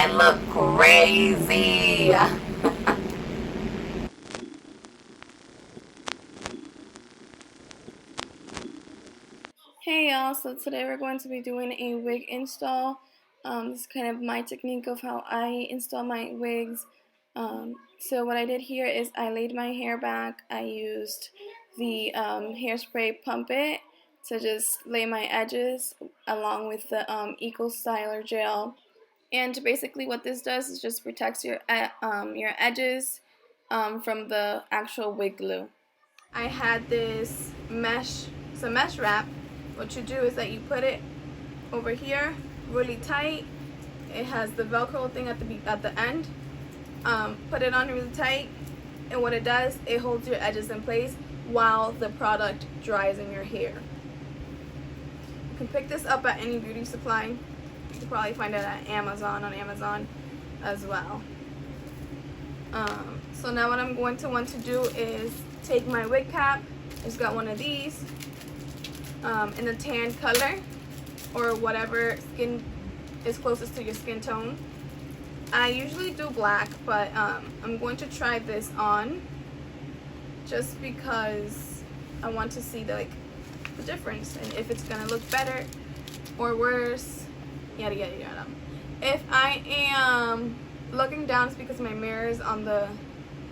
I look crazy. Hey y'all, so today we're going to be doing a wig install. This is kind of my technique of how I install my wigs. So what I did here is I laid my hair back. I used the hairspray Pump It to just lay my edges along with the Eco Styler gel. And basically what this does is just protects your edges from the actual wig glue. I had this some mesh wrap. What you do is that you put it over here really tight. It has the Velcro thing at the end. Put it on really tight, and what it does, it holds your edges in place while the product dries in your hair. You can pick this up at any beauty supply. You can probably find it at Amazon, as well. So now what I'm going to want to do is take my wig cap. I just got one of these in a tan color or whatever skin is closest to your skin tone. I usually do black, but I'm going to try this on just because I want to see the difference and if it's gonna look better or worse, yada yada yada. If I am looking down, it's because my mirror is on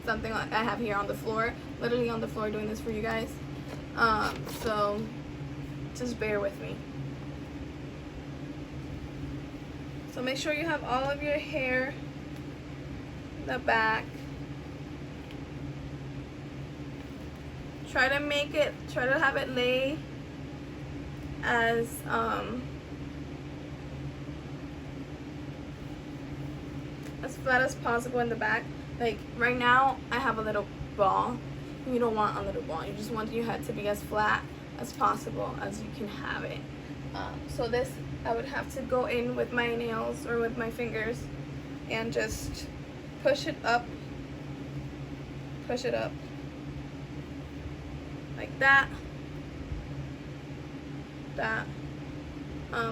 something I have here on the floor, literally on the floor, doing this for you guys. So just bear with me. So make sure you have all of your hair in the back. Try to have it lay as flat as possible in the back. Like right now I have a little ball. You don't want a little ball. You just want your head to be as flat as possible as you can have it. So this, I would have to go in with my nails or with my fingers and just push it up like that.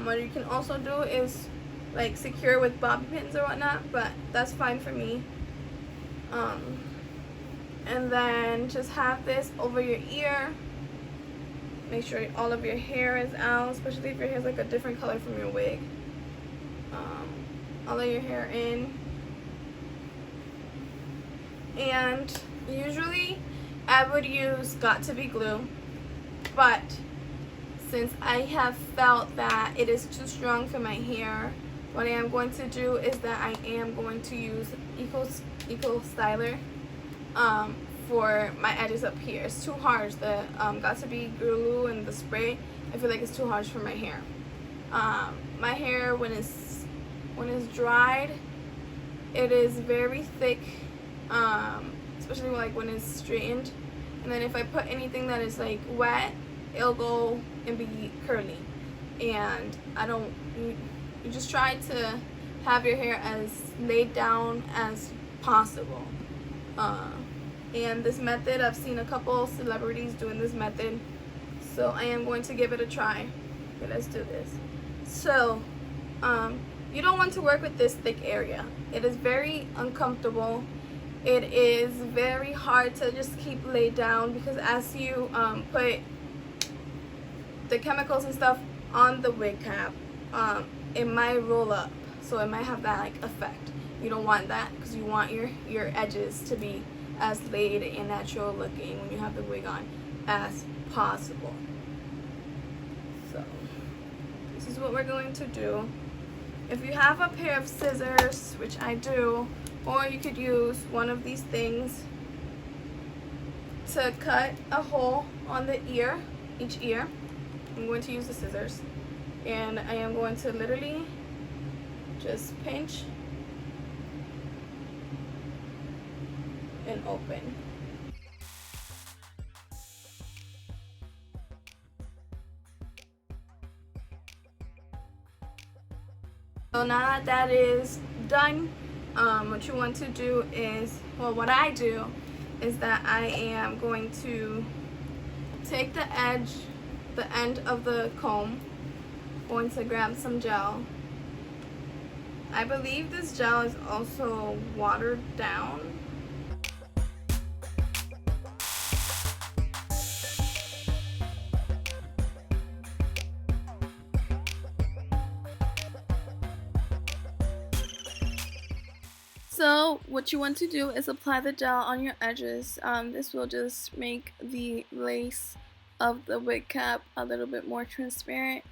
What you can also do is like secure with bobby pins or whatnot, but that's fine for me. And then just have this over your ear. Make sure all of your hair is out, especially if your hair is like a different color from your wig. All of your hair in. And usually I would use Got To Be glue, but since I have felt that it is too strong for my hair, what I am going to do is that I am going to use Eco Styler for my edges up here. It's too harsh. The Got To Be glue and the spray, I feel like it's too harsh for my hair. My hair, when it's dried, it is very thick, especially when it's straightened. And then if I put anything that is like wet, it'll go and be curly. And you just try to have your hair as laid down as possible. And this method, I've seen a couple celebrities doing this method, so I am going to give it a try. Okay, let's do this. So you don't want to work with this thick area. It is very uncomfortable. It is very hard to just keep laid down, because as you put the chemicals and stuff on the wig cap, it might roll up, so it might have that effect. You don't want that, because you want your edges to be as laid and natural looking when you have the wig on as possible. So this is what we're going to do. If you have a pair of scissors, which I do, or you could use one of these things to cut a hole on the ear, each ear. I'm going to use the scissors, and I am going to literally just pinch and open. So now that is done, what you want to do is, well, what I do is that I am going to take the end of the comb, going to grab some gel, I believe this gel is also watered down. So what you want to do is apply the gel on your edges. This will just make the lace of the wig cap a little bit more transparent.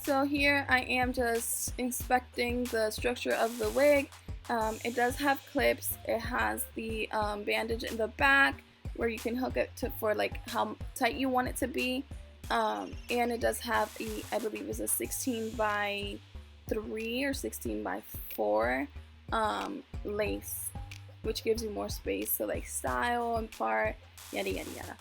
So here I am just inspecting the structure of the wig. It does have clips. It has the bandage in the back where you can hook it to for like how tight you want it to be. And it does have I believe it's a 16 by 3 or 16 by 4 lace, which gives you more space to like style and part, yada yada yada.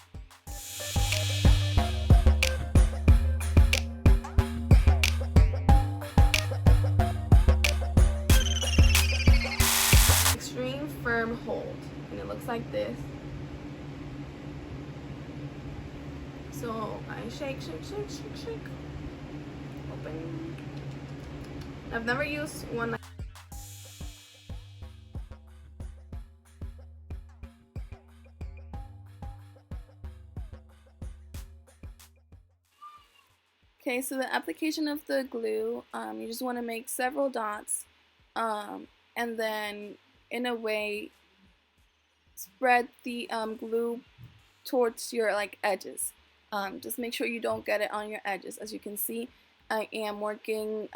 Extreme firm hold, and it looks like this. So I shake, shake, shake, shake, shake. Open. I've never used one like Okay, so the application of the glue, you just want to make several dots, and then in a way spread the glue towards your like edges. Just make sure you don't get it on your edges. As you can see, I am working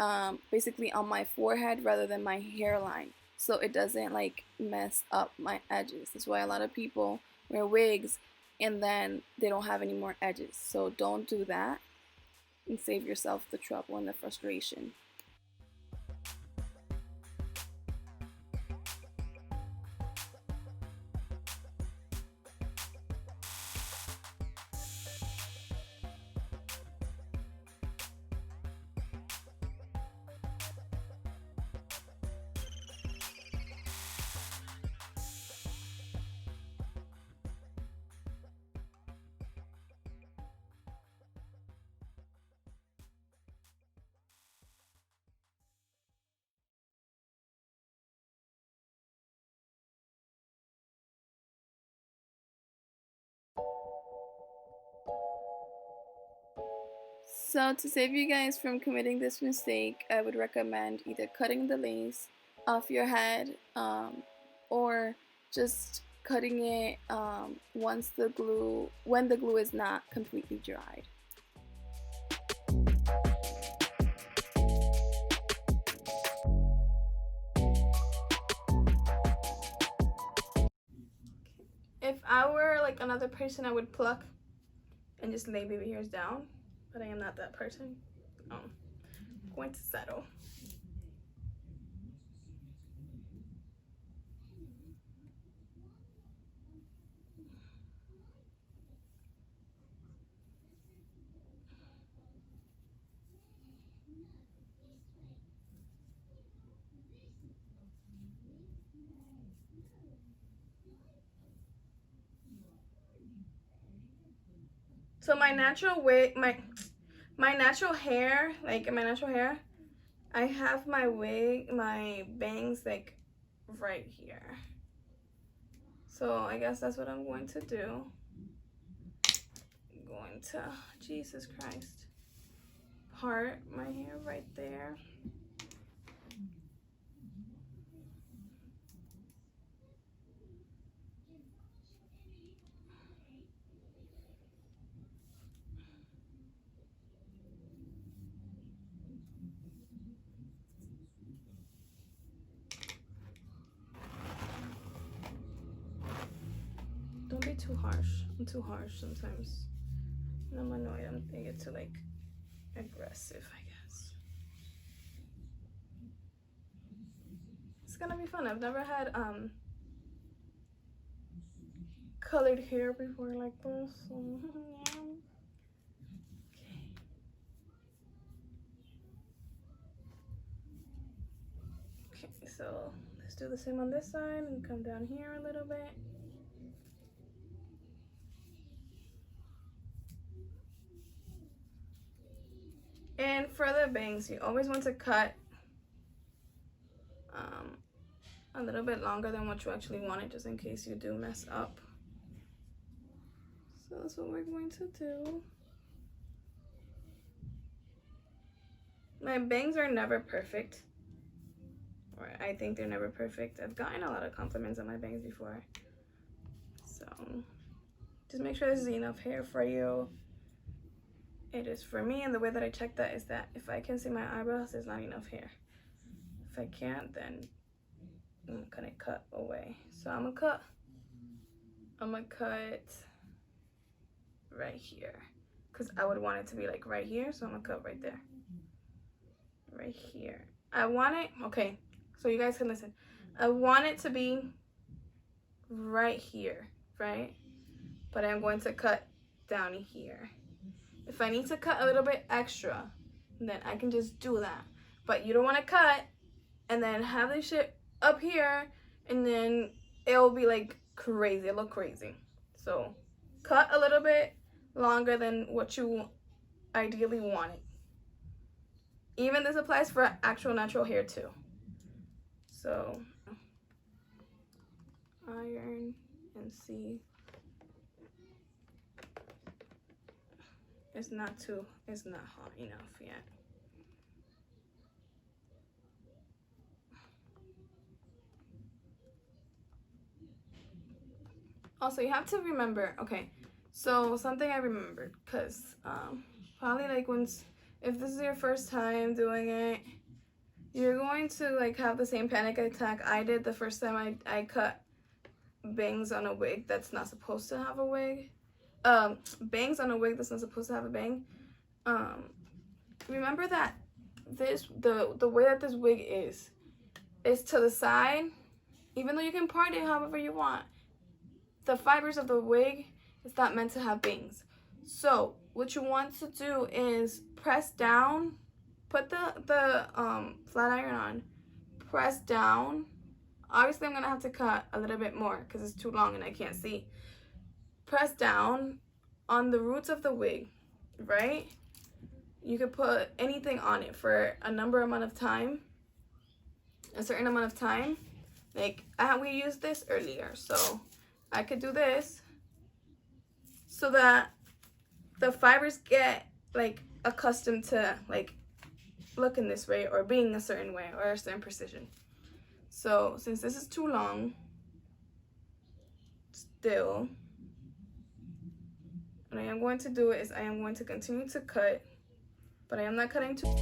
basically on my forehead rather than my hairline, so it doesn't like mess up my edges. That's why a lot of people wear wigs and then they don't have any more edges. So don't do that and save yourself the trouble and the frustration. So to save you guys from committing this mistake, I would recommend either cutting the lace off your head, or just cutting it when the glue is not completely dried. If I were like another person, I would pluck and just lay baby hairs down, but I am not that person. I'm going to settle. So my natural wig, my natural hair, like in my natural hair, I have my wig, my bangs like right here. So I guess that's what I'm going to do. I'm going to, Jesus Christ, part my hair right there. Don't be too harsh. I'm too harsh sometimes. And I'm annoyed. I get too like aggressive, I guess. It's gonna be fun. I've never had colored hair before like this. So, yeah. Okay, so let's do the same on this side and come down here a little bit. And for the bangs, you always want to cut a little bit longer than what you actually wanted, just in case you do mess up. So that's what we're going to do. My bangs are never perfect. Or I think they're never perfect. I've gotten a lot of compliments on my bangs before. So just make sure this is enough hair for you. It is for me, and the way that I check that is that if I can see my eyebrows, there's not enough hair. If I can't, then I'm gonna cut away. So I'm gonna cut right here, because I would want it to be like right here, so I'm gonna cut right there. Right here. I want it, okay, so you guys can listen. I want it to be right here, right? But I'm going to cut down here. If I need to cut a little bit extra, then I can just do that. But you don't want to cut and then have this shit up here, and then it'll be like crazy. It'll look crazy. So cut a little bit longer than what you ideally wanted. Even this applies for actual natural hair too. So iron and see. It's not hot enough yet. Also, you have to remember, okay, so something I remembered, because probably like if this is your first time doing it, you're going to like have the same panic attack I did the first time I cut bangs on a wig that's not supposed to have a wig. Bangs on a wig that's not supposed to have a bang. Remember that the way that this wig is to the side. Even though you can part it however you want, the fibers of the wig is not meant to have bangs. So what you want to do is press down, put the flat iron on, press down. Obviously I'm gonna have to cut a little bit more because it's too long and I can't see. Press down on the roots of the wig, right? You could put anything on it for a amount of time, a certain amount of time. Like we used this earlier, so I could do this so that the fibers get like accustomed to like looking this way or being a certain way or a certain precision. So since this is too long still, what I am going to do is I am going to continue to cut, but I am not cutting too.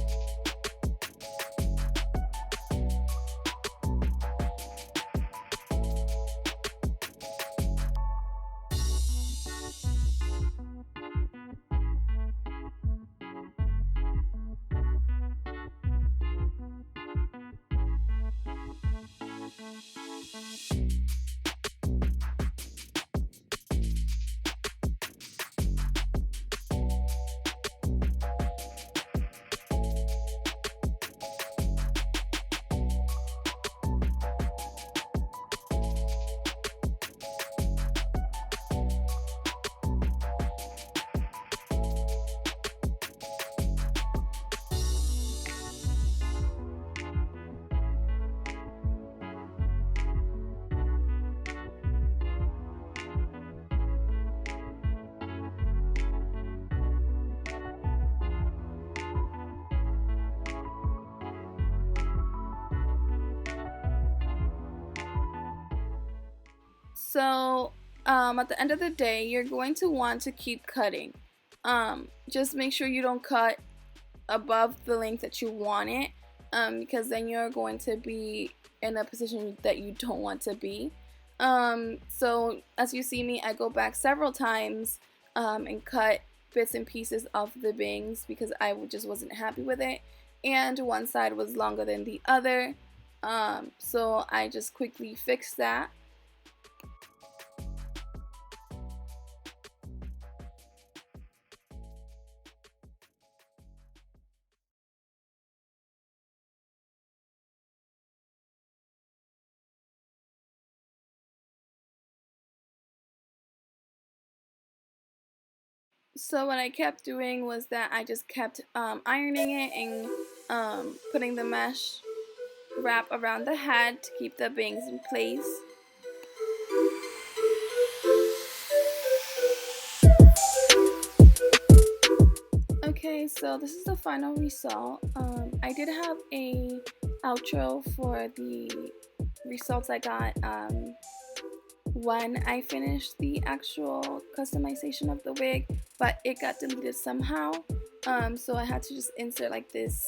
So at the end of the day, you're going to want to keep cutting. Just make sure you don't cut above the length that you want it, because then you're going to be in a position that you don't want to be. So as you see me, I go back several times and cut bits and pieces of the bangs because I just wasn't happy with it, and one side was longer than the other. So I just quickly fixed that. So what I kept doing was that I just kept ironing it and putting the mesh wrap around the head to keep the bangs in place. Okay, so this is the final result. I did have a outro for the results I got when I finished the actual customization of the wig, but it got deleted somehow. So I had to just insert like this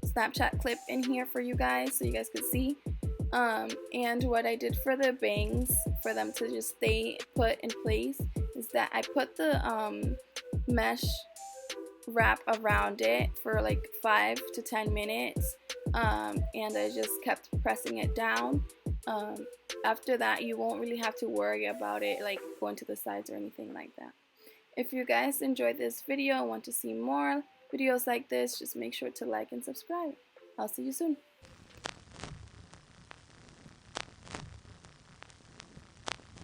Snapchat clip in here for you guys so you guys could see. And what I did for the bangs, for them to just stay put in place, is that I put the mesh wrap around it for like 5 to 10 minutes, and I just kept pressing it down. After that, you won't really have to worry about it like going to the sides or anything like that. If you guys enjoyed this video and want to see more videos like this, just make sure to like and subscribe. I'll see you soon.